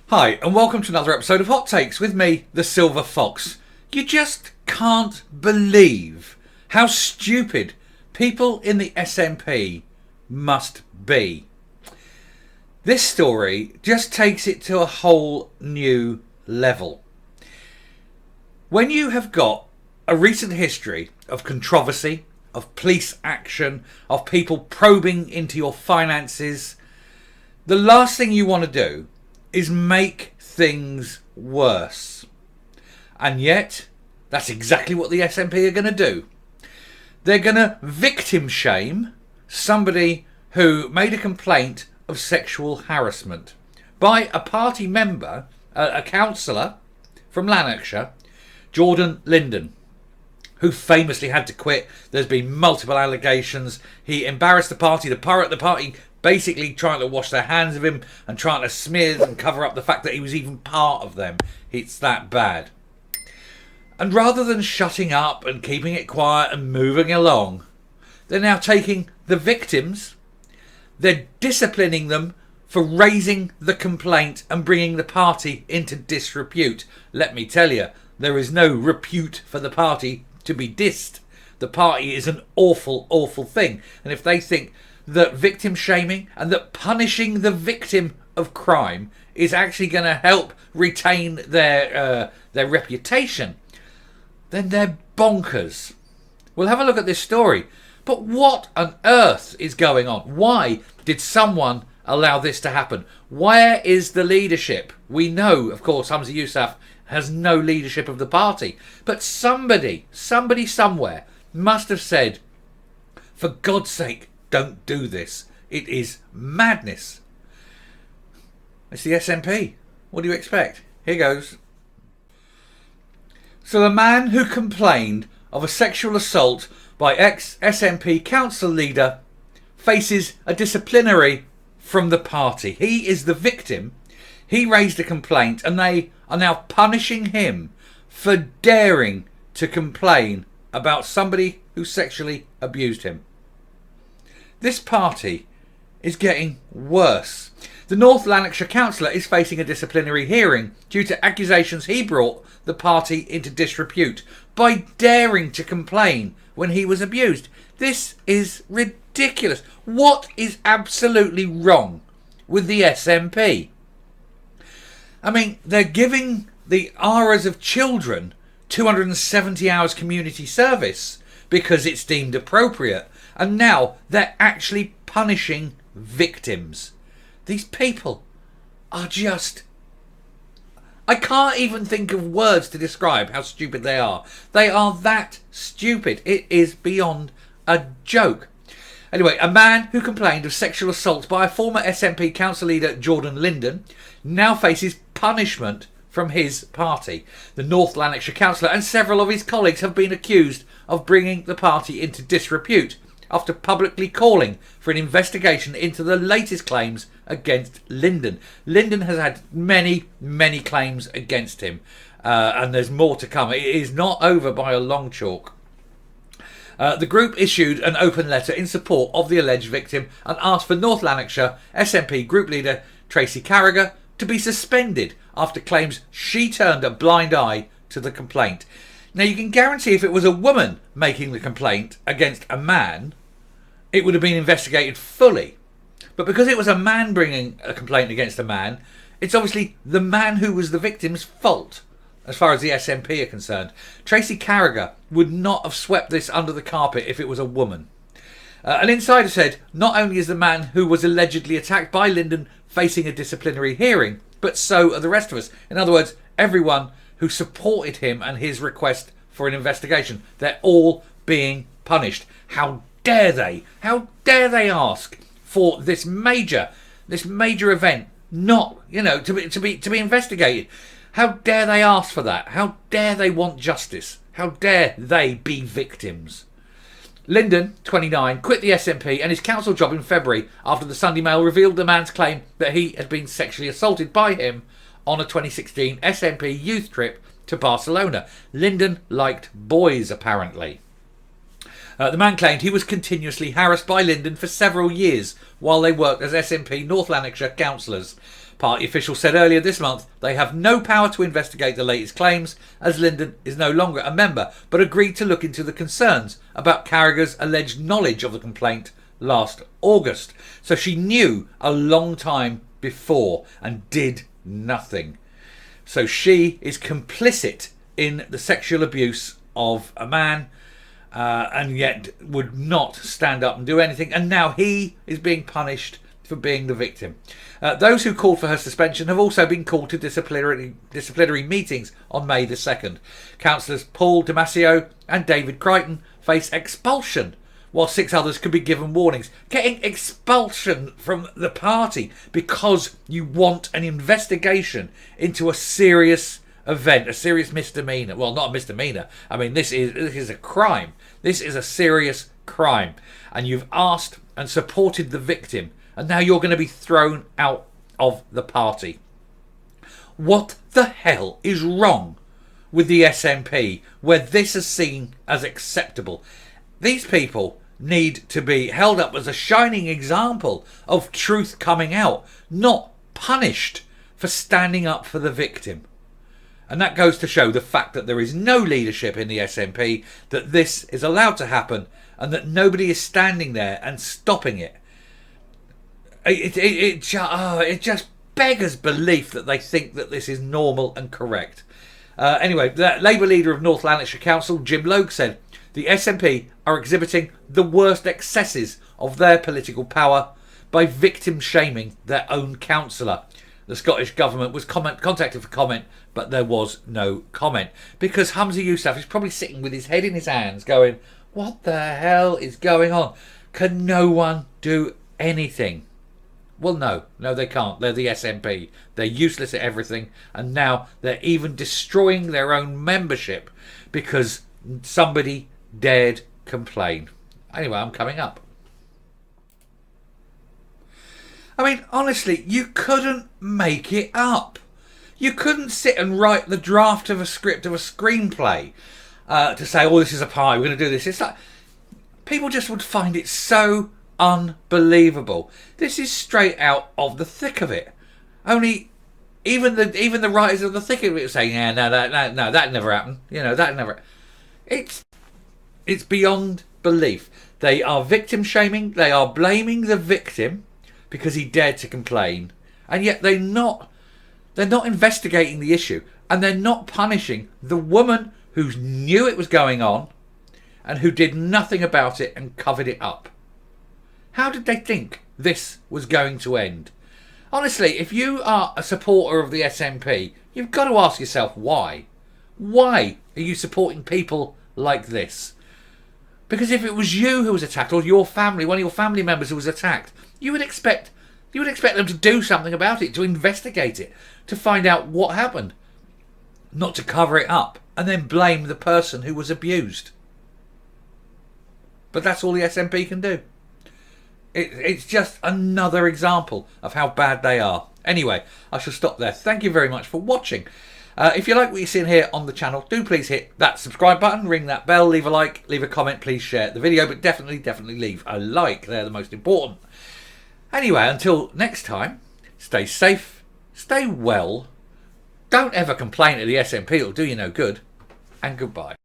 Hi, and welcome to another episode of Hot Takes with me, the Silver Fox. You just can't believe how stupid people in the SNP must be. This story just takes it to a whole new level. When you have got a recent history of controversy, of police action, of people probing into your finances, the last thing you want to do is make things worse. And yet, that's exactly what the SNP are going to do. They're going to victim shame somebody who made a complaint of sexual harassment by a party member, a councillor from Lanarkshire, Jordan Linden, who famously had to quit. There's been multiple allegations. He embarrassed the party. The party basically trying to wash their hands of him and trying to smear and cover up the fact that he was even part of them. It's that bad. And rather than shutting up and keeping it quiet and moving along, they're now taking the victims, they're disciplining them for raising the complaint and bringing the party into disrepute. Let me tell you, there is no repute for the party to be dissed. The party is an awful, awful thing. And if they think that victim shaming and that punishing the victim of crime is actually going to help retain their reputation, then they're bonkers. We'll have a look at this story. But what on earth is going on? Why did someone allow this to happen? Where is the leadership? We know, of course, Hamza Yousaf has no leadership of the party. But somebody somewhere must have said, for God's sake, don't do this. It is madness. It's the SNP. What do you expect? Here goes. So the man who complained of a sexual assault by ex-SNP council leader faces a disciplinary from the party. He is the victim. He raised a complaint and they are now punishing him for daring to complain about somebody who sexually abused him. This party is getting worse. The North Lanarkshire councillor is facing a disciplinary hearing due to accusations he brought the party into disrepute by daring to complain when he was abused. This is ridiculous. What is absolutely wrong with the SNP? I mean, they're giving the ARAs of children 270 hours community service because it's deemed appropriate. And now they're actually punishing victims. These people are just... I can't even think of words to describe how stupid they are. They are that stupid. It is beyond a joke. Anyway, a man who complained of sexual assault by a former SNP council leader, Jordan Linden, now faces punishment from his party. The North Lanarkshire councillor and several of his colleagues have been accused of bringing the party into disrepute after publicly calling for an investigation into the latest claims against Linden. Linden has had many, many claims against him, and there's more to come. It is not over by a long chalk. The group issued an open letter in support of the alleged victim and asked for North Lanarkshire SNP group leader Tracy Carragher to be suspended after claims she turned a blind eye to the complaint. Now, you can guarantee if it was a woman making the complaint against a man, it would have been investigated fully. But because it was a man bringing a complaint against a man, it's obviously the man who was the victim's fault, as far as the SNP are concerned. Tracy Carragher would not have swept this under the carpet if it was a woman. An insider said not only is the man who was allegedly attacked by Linden facing a disciplinary hearing, but so are the rest of us. In other words, everyone who supported him and his request for an investigation. They're all being punished. How dare they? How dare they ask for this major event not, to be investigated? How dare they ask for that? How dare they want justice? How dare they be victims? Linden, 29, quit the SNP and his council job in February after the Sunday Mail revealed the man's claim that he had been sexually assaulted by him on a 2016 SNP youth trip to Barcelona. Linden liked boys, apparently. The man claimed he was continuously harassed by Lyndon for several years while they worked as SNP North Lanarkshire councillors. Party officials said earlier this month they have no power to investigate the latest claims, as Lyndon is no longer a member, but agreed to look into the concerns about Carragher's alleged knowledge of the complaint last August. So she knew a long time before and did nothing. So she is complicit in the sexual abuse of a man, and yet would not stand up and do anything. And now he is being punished for being the victim. Those who called for her suspension have also been called to disciplinary meetings on May the 2nd. Councillors Paul Damasio and David Crichton face expulsion, while 6 others could be given warnings. Getting expulsion from the party because you want an investigation into a serious event, a serious misdemeanour. Well, not a misdemeanour. I mean, this is a crime. This is a serious crime. And you've asked and supported the victim, and now you're going to be thrown out of the party. What the hell is wrong with the SNP where this is seen as acceptable? These people need to be held up as a shining example of truth coming out, not punished for standing up for the victim. And that goes to show the fact that there is no leadership in the SNP, that this is allowed to happen, and that nobody is standing there and stopping it. It just beggars belief that they think that this is normal and correct. Anyway, the Labour leader of North Lanarkshire Council, Jim Logue, said the SNP are exhibiting the worst excesses of their political power by victim shaming their own councillor. The Scottish Government was contacted for comment, but there was no comment. Because Humza Yousaf is probably sitting with his head in his hands going, what the hell is going on? Can no one do anything? Well, no, they can't. They're the SNP. They're useless at everything. And now they're even destroying their own membership because somebody dared complain. Anyway, I'm coming up. I mean, honestly, you couldn't make it up. You couldn't sit and write the draft of a script of a screenplay to say, oh, this is a pie, we're going to do this. It's like, people just would find it so unbelievable. This is straight out of the thick of it. Only even the writers of the thick of it are saying, yeah, no, that never happened. You know, that never. It's beyond belief. They are victim shaming. They are blaming the victim because he dared to complain, and yet they're not investigating the issue, and they're not punishing the woman who knew it was going on and who did nothing about it and covered it up. How did they think this was going to end? Honestly, if you are a supporter of the SNP, you've got to ask yourself why. Why are you supporting people like this? Because if it was you who was attacked, or your family, one of your family members who was attacked, you would expect them to do something about it, to investigate it, to find out what happened, not to cover it up and then blame the person who was abused. But that's all the SNP can do. It's just another example of how bad they are. Anyway, I shall stop there. Thank you very much for watching. If you like what you're seeing here on the channel, do please hit that subscribe button, ring that bell, leave a like, leave a comment, please share the video, but definitely leave a like. They're the most important. Anyway, until next time, stay safe, stay well, don't ever complain to the SNP, it'll do you no good, and goodbye.